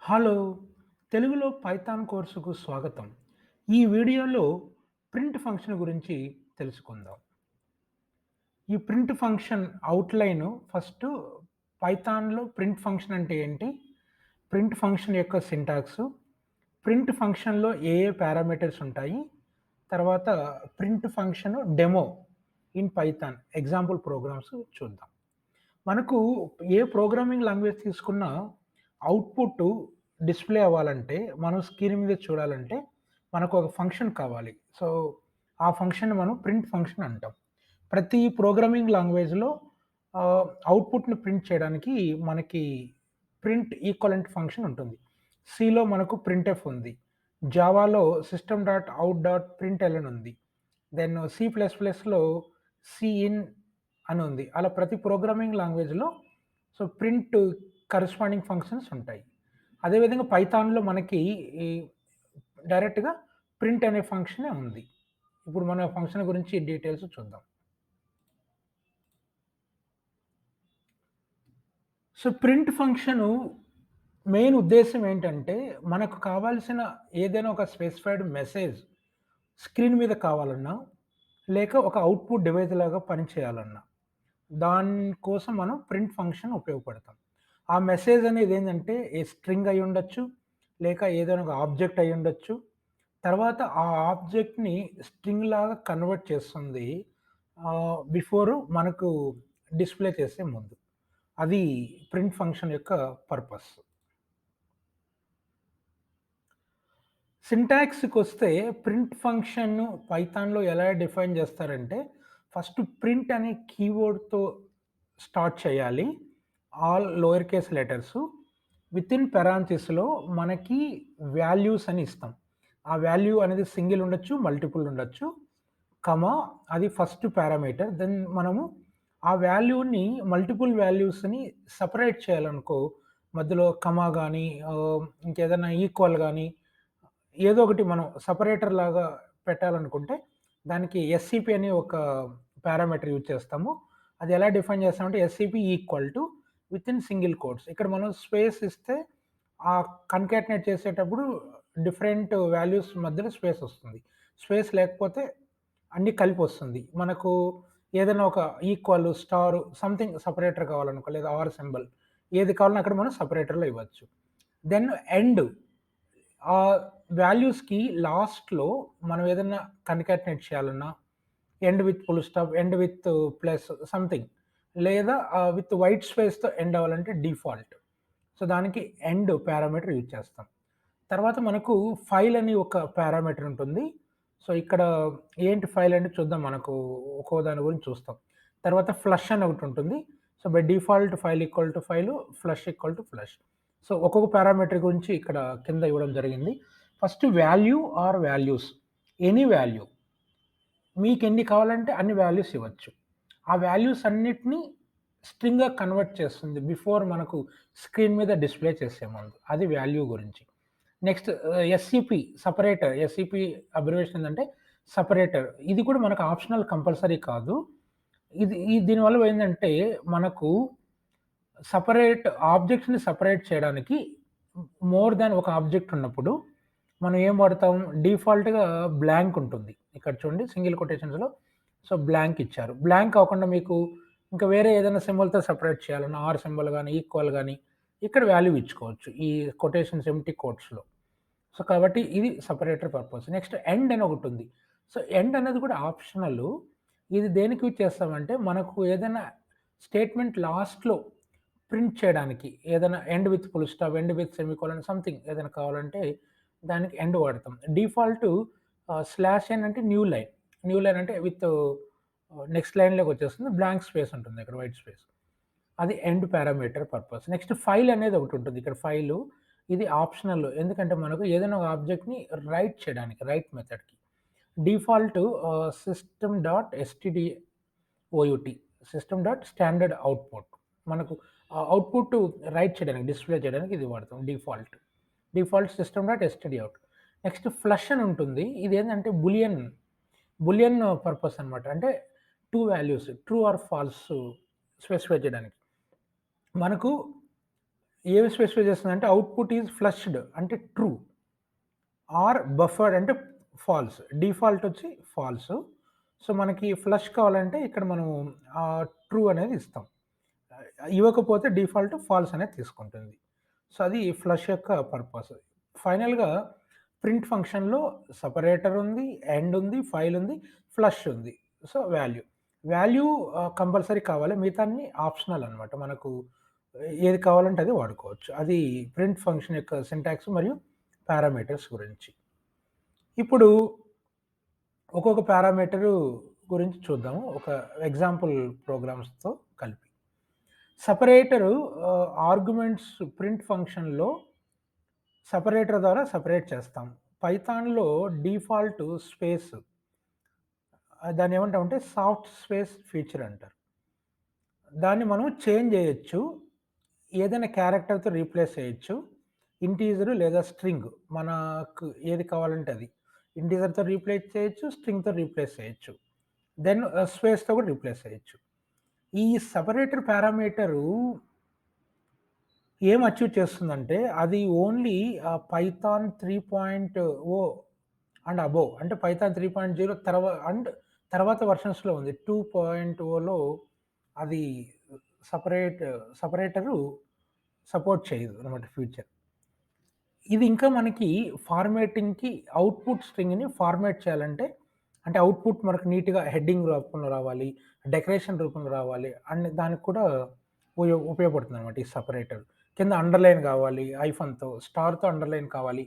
Hello! తెలుగులో Python కోర్సుకు స్వాగతం. ఈ వీడియోలో ప్రింట్ ఫంక్షన్ గురించి తెలుసుకుందాం. ఈ ప్రింట్ ఫంక్షన్ ఔట్‌లైను ఫస్టు పైథాన్‌లో ప్రింట్ ఫంక్షన్ అంటే ఏంటి? ప్రింట్ ఫంక్షన్ యొక్క సింటాక్సు, ప్రింట్ ఫంక్షన్‌లో ఏ ఏ పారామీటర్స్ ఉంటాయి? తర్వాత print function demo in Python example programs చూద్దాం. మనకు ఏ ప్రోగ్రామింగ్ లాంగ్వేజ్ తీసుకున్నా అవుట్‌పుట్ డిస్‌ప్లే అవ్వాలంటే, మనం స్క్రీన్ మీద చూడాలంటే, మనకు ఒక ఫంక్షన్ కావాలి. సో, ఆ ఫంక్షన్‌ని మనం ప్రింట్ ఫంక్షన్ అంటాం. ప్రతి ప్రోగ్రామింగ్ లాంగ్వేజ్‌లో అవుట్‌పుట్‌ని ప్రింట్ చేయడానికి మనకి ప్రింట్ ఈక్వలెంట్ ఫంక్షన్ ఉంటుంది. సిలో మనకు ప్రింట్ఎఫ్ ఉంది. జావాలో system dot out dot println ఉంది. దెన్ సి ప్లస్ ప్లస్‌లో సిఇన్ అని ఉంది. అలా ప్రతి ప్రోగ్రామింగ్ లాంగ్వేజ్‌లో సో, ప్రింట్ కరస్పాండింగ్ ఫంక్షన్స్ ఉంటాయి. అదేవిధంగా పైథాన్‌లో మనకి ఈ డైరెక్ట్‌గా ప్రింట్ అనే ఫంక్షనే ఉంది. ఇప్పుడు మన ఫంక్షన్ గురించి డీటెయిల్స్ చూద్దాం. సో, ప్రింట్ ఫంక్షను మెయిన్ ఉద్దేశ్యం ఏంటంటే, మనకు కావాల్సిన ఏదైనా ఒక స్పెసిఫైడ్ మెసేజ్ స్క్రీన్ మీద కావాలన్నా, లేక ఒక అవుట్‌పుట్ డివైస్ లాగా పనిచేయాలన్నా, దాని కోసం మనం ప్రింట్ ఫంక్షన్ ఉపయోగపడతాం. ఆ మెసేజ్ అనేదేంటంటే, ఏ స్ట్రింగ్ అయ్యుండొచ్చు, లేక ఏదైనా ఒక ఆబ్జెక్ట్ అయ్యుండొచ్చు. తర్వాత ఆ ఆబ్జెక్ట్‌ని స్ట్రింగ్ లాగా కన్వర్ట్ చేస్తుంది బిఫోరు మనకు డిస్‌ప్లే చేసే ముందు. అది ప్రింట్ ఫంక్షన్ యొక్క పర్పస్. సింటాక్స్‌కొస్తే ప్రింట్ ఫంక్షన్‌ను పైథాన్‌లో ఎలా డిఫైన్ చేస్తారంటే, ఫస్ట్ ప్రింట్ అనే కీవర్డ్‌తో స్టార్ట్ చేయాలి. All lower case letters. Within పెరాంథసిస్‌లో మనకి వాల్యూస్ అని ఇస్తాం. ఆ వాల్యూ అనేది సింగిల్ ఉండొచ్చు, మల్టిపుల్ ఉండొచ్చు. కమా అది ఫస్ట్ పారామీటర్. దెన్ మనము ఆ వాల్యూని మల్టిపుల్ వాల్యూస్‌ని సెపరేట్ చేయాలనుకో, మధ్యలో కమా గాని ఇంకేదైనా ఈక్వల్ గాని ఏదో ఒకటి మనం సెపరేటర్ లాగా పెట్టాలనుకుంటే, దానికి ఎస్‌సిపి అని ఒక పారామీటర్ యూజ్ చేస్తాము. అది ఎలా డిఫైన్ చేస్తామంటే SCP equal to within single quotes. ఇక్కడ మనం స్పేస్ ఇస్తే కన్కాటనేట్ చేసేటప్పుడు డిఫరెంట్ వాల్యూస్ మధ్యలో స్పేస్ వస్తుంది. స్పేస్ లేకపోతే అన్నీ కలిపొస్తుంది. మనకు ఏదైనా ఒక ఈక్వల్, స్టార్ సంథింగ్ సెపరేటర్ కావాలనుకో లేదా ఆర్ సింబల్ ఏది కావాలన్నా అక్కడ మనం సెపరేటర్‌లో ఇవ్వచ్చు. దెన్ ఎండ్ ఆ వాల్యూస్‌కి లాస్ట్‌లో మనం ఏదన్నా కన్కాటనేట్ చేయాలన్నా, end with full stop, end with plus something లేదా విత్ వైట్ స్పేస్‌తో ఎండ్ అవ్వాలంటే డిఫాల్ట్. సో, దానికి ఎండ్ పారామీటర్ యూజ్ చేస్తాం. తర్వాత మనకు ఫైల్ అని ఒక పారామీటర్ ఉంటుంది. సో, ఇక్కడ ఏంటి ఫైల్ అంటే చూద్దాం మనకు ఒక్కో దాని గురించి చూస్తాం. తర్వాత ఫ్లష్ అని ఒకటుంటుంది. So, by default file equal to file, flush equal to flush. So, ఒక్కొక్క పారామీటర్ గురించి ఇక్కడ కింద ఇవ్వడం జరిగింది. First value or values. Any value. మీకెన్ని కావాలంటే అన్ని వాల్యూస్ ఇవ్వచ్చు. ఆ వాల్యూస్ అన్నిటిని స్ట్రింగ్‌గా కన్వర్ట్ చేస్తుంది. బిఫోర్ మనకు స్క్రీన్ మీద డిస్‌ప్లే చేసే ముందు. అది వాల్యూ గురించి. Next SCP separator. SCP abbreviation ఏందంటే సెపరేటర్. ఇది కూడా మనకు ఆప్షనల్ కంపల్సరీ కాదు. దీనివల్ల ఏందంటే మనకు ఆబ్జెక్ట్స్‌ని సెపరేట్ చేయడానికి మోర్ థాన్ ఒక ఆబ్జెక్ట్ ఉన్నప్పుడు మనం ఏం వాడతాం? డిఫాల్ట్‌గా బ్లాంక్ ఉంటుంది. ఇక్కడ చూడండి సింగిల్ కొటేషన్స్‌లో సో, బ్లాంక్ ఇచ్చారు. బ్లాంక్ కాకుండా మీకు ఇంకా వేరే ఏదైనా సింబల్‌తో సెపరేట్ చేయాలన్నా ఆర్ సింబల్ గాని, ఈక్వల్ గాని ఇక్కడ వాల్యూ ఇచ్చుకోవచ్చు. ఈ కొటేషన్స్ ఎంప్టీ కోట్స్‌లో. సో, కాబట్టి ఇది సెపరేటర్ పర్పస్. నెక్స్ట్ ఎండ్ అని ఒకటుంది. సో, ఎండ్ అనేది కూడా ఆప్షనలు. ఇది దేనికి యూజ్ చేస్తామంటే, మనకు ఏదైనా స్టేట్మెంట్ లాస్ట్‌లో ప్రింట్ చేయడానికి ఏదైనా end with full stop, end with semicolon something ఏదైనా కావాలంటే దానికి ఎండ్ వాడతాం. డిఫాల్టు స్లాష్ ఎన్ అంటే న్యూ లైన్. న్యూ లైన్ అంటే విత్ నెక్స్ట్ లైన్‌లోకొచ్చేస్తుంది. బ్లాంక్ స్పేస్ ఉంటుంది అక్కడ వైట్ స్పేస్. అది end parameter purpose. Next file అనేది ఒకటుంటుంది. ఇక్కడ ఫైలు ఇది ఆప్షనల్. ఎందుకంటే మనకు ఏదైనా ఒక ఆబ్జెక్ట్‌ని రైట్ చేయడానికి రైట్ మెథడ్‌కి. Default system dot stdout system dot standard output. మనకు అవుట్‌పుట్ రైట్ చేయడానికి, డిస్‌ప్లే చేయడానికి ఇది వాడతాం default. Default system dot STD out. Next flush అని ఉంటుంది. ఇదేంటంటే బూలియన్ పర్పస్ అనమాట. అంటే 2 values true or false specify చేయడానికి. మనకు ఏమి స్పెసిఫై చేస్తుందంటే అవుట్‌పుట్ ఈజ్ ఫ్లష్డ్ అంటే ట్రూ. ఆర్ బఫర్డ్ అంటే ఫాల్స్. డిఫాల్ట్ వచ్చి ఫాల్స్. సో, మనకి ఫ్లష్ కావాలంటే ఇక్కడ మనం ట్రూ అనేది ఇస్తాం. ఇవ్వకపోతే డిఫాల్ట్ ఫాల్స్ అనేది తీసుకుంటుంది. సో, అది ఫ్లష్ యొక్క పర్పస్. ఫైనల్‌గా ప్రింట్ ఫంక్షన్‌లో సెపరేటర్ ఉంది, ఎండ్ ఉంది, ఫైల్ ఉంది, ఫ్లష్ ఉంది. So, value. వాల్యూ కంపల్సరీ కావాలి. మిగతాన్ని ఆప్షనల్ అనమాట. మనకు ఏది కావాలంటే అది వాడుకోవచ్చు. అది ప్రింట్ ఫంక్షన్ యొక్క సింటాక్స్ మరియు పారామీటర్స్ గురించి. ఇప్పుడు ఒక్కొక్క పారామీటరు గురించి చూద్దాము. ఒక ఎగ్జాంపుల్ ప్రోగ్రామ్స్‌తో కలిపి. సెపరేటరు ఆర్గ్యుమెంట్స్ ప్రింట్ ఫంక్షన్‌లో సెపరేటర్ ద్వారా సెపరేట్ చేస్తాం. పైథాన్‌లో డిఫాల్ట్ స్పేస్ దాన్నేమంటామంటే సాఫ్ట్ స్పేస్ ఫీచర్ అంటారు. దాన్ని మనం చేంజ్ జేయొచ్చు. ఏదైనా క్యారెక్టర్‌తో రీప్లేస్ చేయొచ్చు. ఇంటీజర్ లేదా స్ట్రింగ్ మనకు ఏది కావాలంటే అది. ఇంటీజర్‌తో రీప్లేస్ చేయొచ్చు. స్ట్రింగ్‌తో రీప్లేస్ చేయొచ్చు. దెన్ స్పేస్‌తో కూడా రీప్లేస్ చేయొచ్చు. ఈ సెపరేటర్ పారామీటరు ఏం అచీవ్ చేస్తుందంటే, అది ఓన్లీ పైథాన్ 3.0 అండ్ అబోవ్ అంటే పైథాన్ 3.0 తర్వాత వెర్షన్స్‌లో ఉంది. 2.0లో అది సెపరేట్ సెపరేటరు సపోర్ట్ చేయదు అన్నమాట ఫ్యూచర్. ఇది ఇంకా మనకి ఫార్మాటింగ్‌కి అవుట్‌పుట్ స్ట్రింగ్‌ని ఫార్మాట్ చేయాలంటే, అంటే అవుట్‌పుట్ మనకు నీట్‌గా హెడ్డింగ్ రూపంలో రావాలి, డెకరేషన్ రూపంలో రావాలి అండ్ దానికి కూడా ఉపయోగపడుతుందనమాట ఈ సెపరేటర్. కింద అండర్‌లైన్ కావాలి హైఫన్‌తో, స్టార్‌తో అండర్‌లైన్ కావాలి.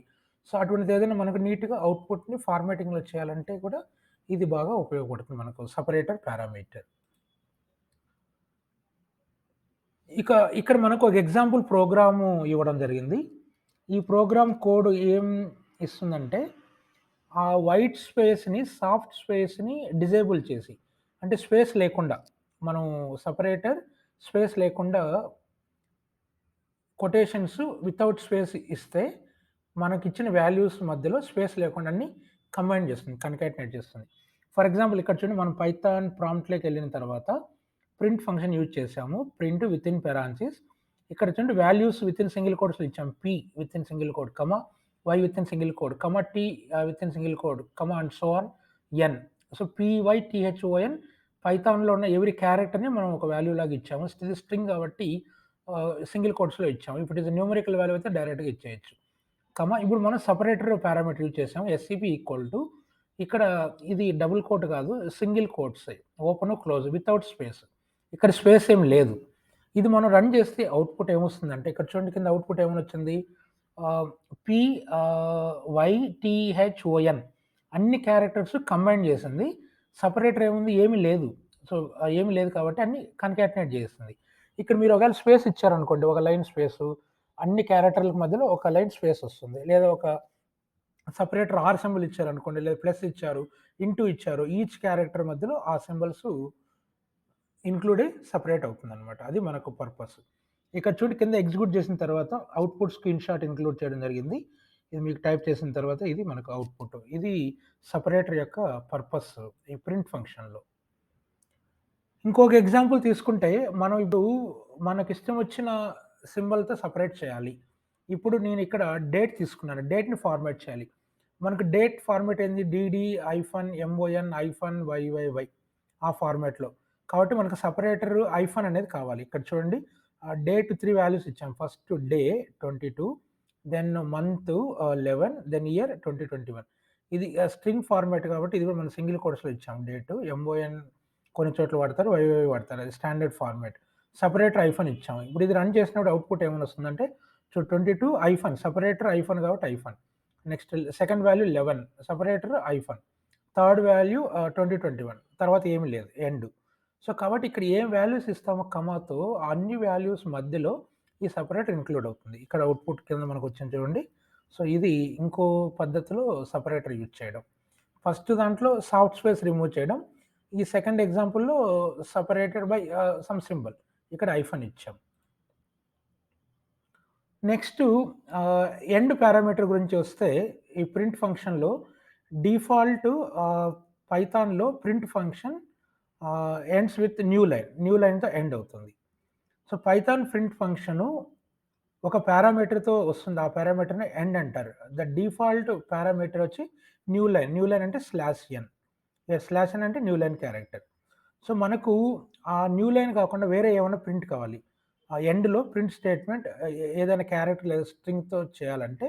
సో, అటువంటిది ఏదైనా మనకు నీట్‌గా అవుట్‌పుట్‌ని ఫార్మాటింగ్‌లో చేయాలంటే కూడా ఇది బాగా ఉపయోగపడుతుంది మనకు సెపరేటర్ పారామీటర్. ఇక ఇక్కడ మనకు ఒక ఎగ్జాంపుల్ ప్రోగ్రాము ఇవ్వడం జరిగింది. ఈ ప్రోగ్రామ్ కోడ్ ఏం ఇస్తుందంటే, ఆ వైట్ స్పేస్‌ని, సాఫ్ట్ స్పేస్‌ని డిజేబుల్ చేసి, అంటే స్పేస్ లేకుండా మనం సెపరేటర్ స్పేస్ లేకుండా కొటేషన్స్ వితౌట్ స్పేస్ ఇస్తే, మనకిచ్చిన వాల్యూస్ మధ్యలో స్పేస్ లేకుండా అన్ని కంబైన్ చేస్తుంది. కన్కాటినేట్ చేస్తుంది. ఫర్ ఎగ్జాంపుల్ ఇక్కడ చూడండి మనం పైథాన్ ప్రాంప్ట్‌లోకెళ్ళిన తర్వాత ప్రింట్ ఫంక్షన్ యూజ్ చేసాము. Print within parenthesis. ఇక్కడ చూడండి వాల్యూస్ వితిన్ సింగిల్ కోట్స్‌లో ఇచ్చాము. P within single quote, comma Y within single quote, comma T within single quote, comma and so on N. So, P Y T H O N పైథాన్‌లో ఉన్న every క్యారెక్టర్‌ని మనం ఒక వాల్యూ లాగా ఇచ్చాము. ఇది స్ట్రింగ్ కాబట్టి సింగిల్ కోట్స్‌లో ఇచ్చాము. If it is numerical value అయితే డైరెక్ట్‌గా ఇచ్చేయొచ్చు. ఇప్పుడు మనం సెపరేటర్ పారామీటర్ యూజ్ చేసాము. ఎస్‌సిపి ఈక్వల్ టు ఇక్కడ ఇది డబుల్ కోట్ కాదు. Single quotes open, close without space. ఇక్కడ స్పేస్ ఏమి లేదు. ఇది మనం రన్ చేస్తే అవుట్‌పుట్ ఏమొస్తుందంటే ఇక్కడ చూడండి కింద అవుట్‌పుట్ ఏమనొచ్చింది? ఆహ్, పి వైటీహెచ్ఓఎన్ అన్ని క్యారెక్టర్స్ కంబైన్ చేసింది. సెపరేటర్ ఏముంది? ఏమి లేదు. సో, ఏమి లేదు కాబట్టి అన్ని కన్కాటినేట్ చేసేసింది. ఇక్కడ మీరు ఒకవేళ స్పేస్ ఇచ్చారనుకోండి, ఒక లైన్ స్పేసు అన్ని క్యారెక్టర్‌లకి మధ్యలో ఒక లైన్ స్పేస్ వస్తుంది. లేదా ఒక సెపరేటర్ ఆర్ సింబల్ ఇచ్చారనుకోండి, లేదా ప్లస్ ఇచ్చారు, ఇంటూ ఇచ్చారు. ఈచ్ క్యారెక్టర్ మధ్యలో ఆ సింబల్స్ ఇంక్లూడ్ అయ్యి సెపరేట్ అవుతుందనమాట. అది మనకు పర్పస్. ఇక్కడ చూడు కింద ఎగ్జిక్యూట్ చేసిన తర్వాత అవుట్‌పుట్ స్క్రీన్ షాట్ ఇంక్లూడ్ చేయడం జరిగింది. ఇది మీకు టైప్ చేసిన తర్వాత ఇది మనకు అవుట్‌పుట్. ఇది సెపరేటర్ యొక్క పర్పస్ ఈ ప్రింట్ ఫంక్షన్‌లో. ఇంకొక ఎగ్జాంపుల్ తీసుకుంటే, మనం ఇప్పుడు మనకిష్టం వచ్చిన సింబల్‌తో సెపరేట్ చేయాలి. ఇప్పుడు నేనిక్కడ డేట్ తీసుకున్నాను. డేట్‌ని ఫార్మాట్ చేయాలి. మనకు డేట్ ఫార్మాట్ ఏంది? డీడీ హైఫన్ ఎంఓఎన్ హైఫన్ వైవైవై ఆ ఫార్మాట్‌లో. కాబట్టి మనకు సెపరేటర్ హైఫన్ అనేది కావాలి. ఇక్కడ చూడండి డేట్ 3 వాల్యూస్ ఇచ్చాం. First day 22 then month 11 then year 2021. ఇది స్ట్రింగ్ ఫార్మాట్ కాబట్టి ఇది కూడా మనం సింగిల్ కోట్స్‌లో ఇచ్చాం డేట్. ఎంఓఎన్ కొన్ని చోట్ల వాడతారు. వైవై వాడతారు. అది స్టాండర్డ్ ఫార్మాట్. సెపరేటర్ హైఫన్ ఇచ్చాము. ఇప్పుడు ఇది రన్ చేసినప్పుడు అవుట్‌పుట్ ఏమనొస్తుందంటే 22 హైఫన్ సెపరేటర్ హైఫన్ కాబట్టి hyphen. Next second value 11 separator hyphen. Third value 2021 తర్వాత ఏమి లేదు ఎండ్. సో, కాబట్టి ఇక్కడ ఏం వాల్యూస్ ఇస్తామో కమాతో అన్ని వాల్యూస్ మధ్యలో ఈ సెపరేటర్ ఇంక్లూడ్ అవుతుంది. ఇక్కడ అవుట్‌పుట్ కింద మనకొచ్చింది చూడండి. సో, ఇది ఇంకో పద్ధతిలో సెపరేటర్ యూజ్ చేయడం. ఫస్ట్ దాంట్లో సాఫ్ట్ స్పేస్ రిమూవ్ చేయడం. ఈ సెకండ్ ఎగ్జాంపుల్‌లో సెపరేటెడ్ బై సమ్ సింబల్. ఇక్కడ హైఫన్ ఇచ్చాం. నెక్స్టు ఎండ్ పారామీటర్ గురించొస్తే ఈ ప్రింట్ ఫంక్షన్‌లో డిఫాల్ట్ పైథాన్‌లో print function ends with new line. New లైన్‌తో ఎండ్ అవుతుంది. సో, పైథాన్ ప్రింట్ ఫంక్షను ఒక పారామీటర్‌తో వస్తుంది. ఆ పారామీటర్‌ని ఎండ్ అంటారు. ద డిఫాల్ట్ పారామీటర్ వచ్చి న్యూ లైన్. న్యూ లైన్ అంటే /n. /n అంటే న్యూ లైన్ క్యారెక్టర్. సో, మనకు ఆ న్యూ లైన్ కాకుండా వేరే ఏమన్నా ప్రింట్ కావాలి. ఆ ఎండ్‌లో ప్రింట్ స్టేట్మెంట్ ఏదైనా క్యారెక్టర్ లేదా స్ట్రింగ్‌తో చేయాలంటే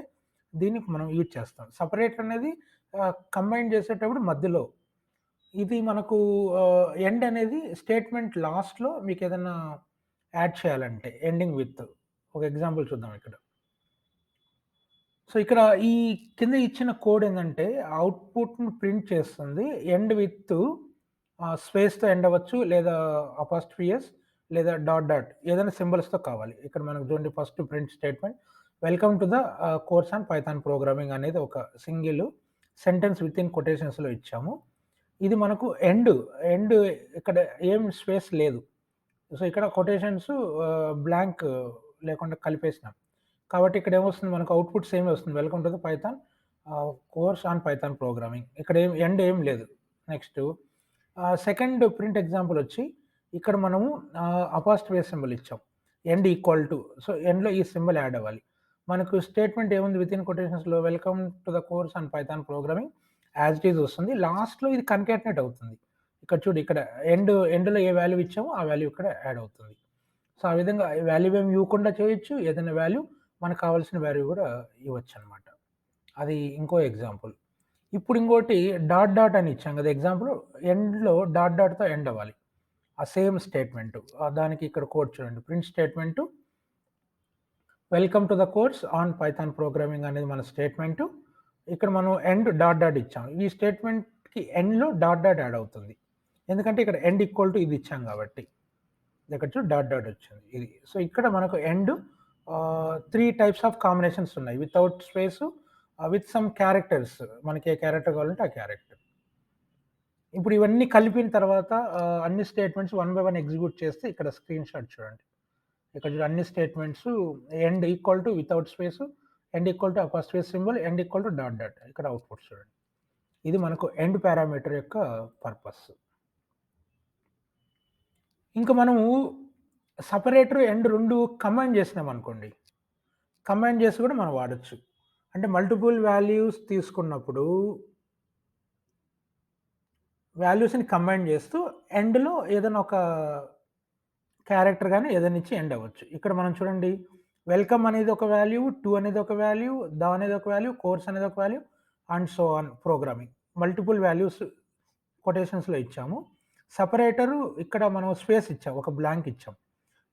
దీనికి మనం యూజ్ చేస్తాం. సెపరేటర్ అనేది కంబైన్ చేసేటప్పుడు మధ్యలో. ఇది మనకు ఎండ్ అనేది స్టేట్మెంట్ లాస్ట్‌లో మీకేదన్నా యాడ్ చేయాలంటే ఎండింగ్ విత్. ఒక ఎగ్జాంపుల్ చూద్దాం ఇక్కడ. సో, ఇక్కడ ఈ కింద ఇచ్చిన కోడ్ ఏందంటే అవుట్‌పుట్‌ని ప్రింట్ చేస్తుంది. ఎండ్ విత్ స్పేస్‌తో ఎండ్ అవ్వచ్చు. లేదా అపాస్ట్రఫీ ఎస్ లేదా డాట్ డాట్ ఏదైనా సింబల్స్‌తో కావాలి. ఇక్కడ మనకు చూడండి first print statement welcome to the course on Python programming అనేది ఒక సింగిల్ సెంటెన్స్ వితిన్ కొటేషన్స్‌లో ఇచ్చాము. ఇది మనకు ఎండ్ ఇక్కడ ఏం స్పేస్ లేదు. సో, ఇక్కడ కొటేషన్స్ బ్లాంక్ లేకుండా కలిపేసినాం. కాబట్టి ఇక్కడ ఏమొస్తుంది మనకు అవుట్‌పుట్ సేమే వస్తుంది. Welcome to the Python course on Python programming. ఇక్కడ ఎండ్ ఏం లేదు. నెక్స్టు సెకండ్ ప్రింట్ ఎగ్జాంపుల్ వచ్చి ఇక్కడ మనము అపాస్ట్రఫీ సింబల్ ఇచ్చాం. ఎండ్ ఈక్వల్ టు సో, ఎండ్‌లో ఈ సింబల్ యాడ్ అవ్వాలి. మనకు స్టేట్మెంట్ ఏముంది వితిన్ కొటేషన్స్‌లో welcome to the course on Python programming as it is వస్తుంది. లాస్ట్‌లో ఇది కన్కాటనేట్ అవుతుంది. ఇక్కడ చూడు ఇక్కడ ఎండ్‌లో ఏ వాల్యూ ఇచ్చామో ఆ వాల్యూ ఇక్కడ యాడ్ అవుతుంది. సో, ఆ విధంగా వాల్యూ ఏమి ఇవ్వకుండా చేయొచ్చు. ఏదైనా వాల్యూ మనకు కావాల్సిన వాల్యూ గూడా ఇవ్వచ్చనమాట. అది ఇంకో ఎగ్జాంపుల్. ఇప్పుడు ఇంకోటి డాట్ డాట్ అని ఇచ్చాం గదా! ఎగ్జాంపుల్ ఎండ్‌లో డాట్ డాట్‌తో ఎండ్ అవ్వాలి. ఆ సేమ్ స్టేట్‌మెంటు. దానికి ఇక్కడ కోడ్ చూడండి. Print statement welcome to the course on Python programming అనేది మన స్టేట్‌మెంటు. ఇక్కడ మనం ఎండ్ డాట్ డాట్ ఇచ్చాం. ఈ స్టేట్‌మెంట్‌కి ఎండ్‌లో డాట్ డాట్ యాడ్ అవుతుంది. ఎందుకంటే ఇక్కడ ఎండ్ ఈక్వల్ టు ఇది ఇచ్చాం గాబట్టి. ఇక్కడ చూడు డాట్ డాట్ వచ్చింది ఇది. సో, ఇక్కడ మనకు ఎండ్ 3 టైప్స్ ఆఫ్ కాంబినేషన్స్ ఉన్నాయి. Without space, with some characters. మనకి ఏ క్యారెక్టర్ కావాలంటే ఆ క్యారెక్టర్. ఇప్పుడు ఇవన్నీ కలిపిన తర్వాత అన్ని statements one by one execute చేస్తే ఇక్కడ స్క్రీన్‌షాట్ చూడండి. ఇక్కడ చూడు అన్ని statements end equal to without space, end equal to apostrophe symbol, end equal to dot dot. ఇక్కడ అవుట్‌పుట్ చూడండి. ఇది మనకు ఎండ్ పారామీటర్ యొక్క పర్పస్. ఇంకా మనము సెపరేటర్, ఎండ్ 2 కంబైన్ చేసినామనుకోండి. కంబైన్ చేసి కూడా మనం వాడొచ్చు. అంటే మల్టిపుల్ వాల్యూస్ తీసుకున్నప్పుడు వాల్యూస్‌ని కంబైన్ చేస్తూ ఎండ్‌లో ఏదైనా ఒక క్యారెక్టర్ గాని ఏదైనా ఇచ్చి ఎండ్ అవ్వచ్చు. ఇక్కడ మనం చూడండి వెల్కమ్ అనేది ఒక వాల్యూ, టు అనేది ఒక వాల్యూ, ద అనేది ఒక వాల్యూ, కోర్స్ అనేది ఒక value and so on programming. Multiple values కొటేషన్స్‌లో ఇచ్చాము. సెపరేటరు ఇక్కడ మనం స్పేస్ ఇచ్చాం. ఒక బ్లాంక్ ఇచ్చాం.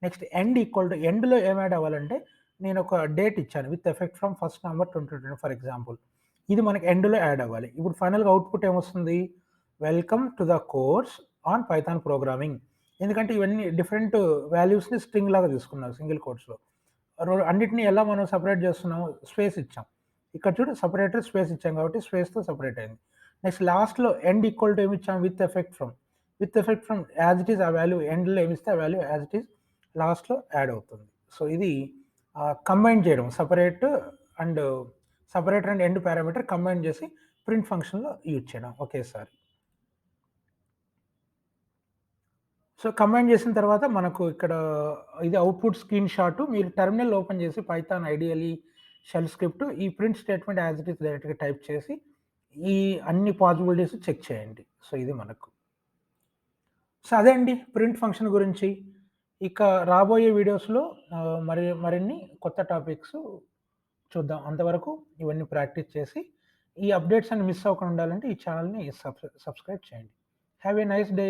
నెక్స్ట్ ఎండ్ ఈక్వల్ టు ఎండ్‌లో ఏం యాడ్ అవ్వాలంటే నేను ఒక డేట్ ఇచ్చాను. With effect from first November 2020 for example. ఇది మనకి ఎండ్‌లో యాడ్ అవ్వాలి. ఇప్పుడు ఫైనల్‌గా అవుట్‌పుట్ ఏమొస్తుంది? Welcome to the course on Python programming. ఎందుకంటే ఇవన్నీ డిఫరెంట్ వాల్యూస్‌ని స్ట్రింగ్ లాగా తీసుకున్నారు సింగిల్ కోట్స్‌లో. అన్నిటిని ఎలా మనం సెపరేట్ చేస్తున్నాము? స్పేస్ ఇచ్చాం. ఇక్కడ చూడు సెపరేటర్ స్పేస్ ఇచ్చాం కాబట్టి స్పేస్‌తో సెపరేట్ అయింది. నెక్స్ట్ లాస్ట్‌లో ఎండ్ ఈక్వల్ టు ఏమి ఇచ్చాం? With effect from. With effect from as it is ఆ వాల్యూ ఎండ్‌లో ఏమిస్తే ఆ వాల్యూ యాజ్ ఇట్ ఈజ్ లాస్ట్‌లో యాడ్ అవుతుంది. సో, ఇది కంబైన్ చేయడం and separator and end parameter combine చేసి ప్రింట్ ఫంక్షన్‌లో యూజ్ చేయడం ఒకేసారి. సో, కంబైన్ చేసిన తర్వాత మనకు ఇక్కడ ఇది అవుట్‌పుట్ స్క్రీన్ షాట్. మీరు టెర్మినల్ ఓపెన్ చేసి పైథాన్ ఐడియల్లీ షెల్ స్క్రిప్ట్ ఈ print statement as it is డైరెక్ట్‌గా టైప్ చేసి ఈ అన్ని పాసిబిలిటీస్ చెక్ చేయండి. సో, ఇది మనకు. సో, అదే అండి ప్రింట్ ఫంక్షన్ గురించి. ఇక రాబోయే వీడియోస్‌లో మరిన్ని కొత్త టాపిక్స్ చూద్దాం. అంతవరకు ఇవన్నీ ప్రాక్టీస్ చేసి ఈ అప్డేట్స్ అన్ని మిస్ అవ్వకుండా ఉండాలంటే ఈ ఛానెల్‌ని సబ్స్క్రైబ్ చేయండి. Have a nice day.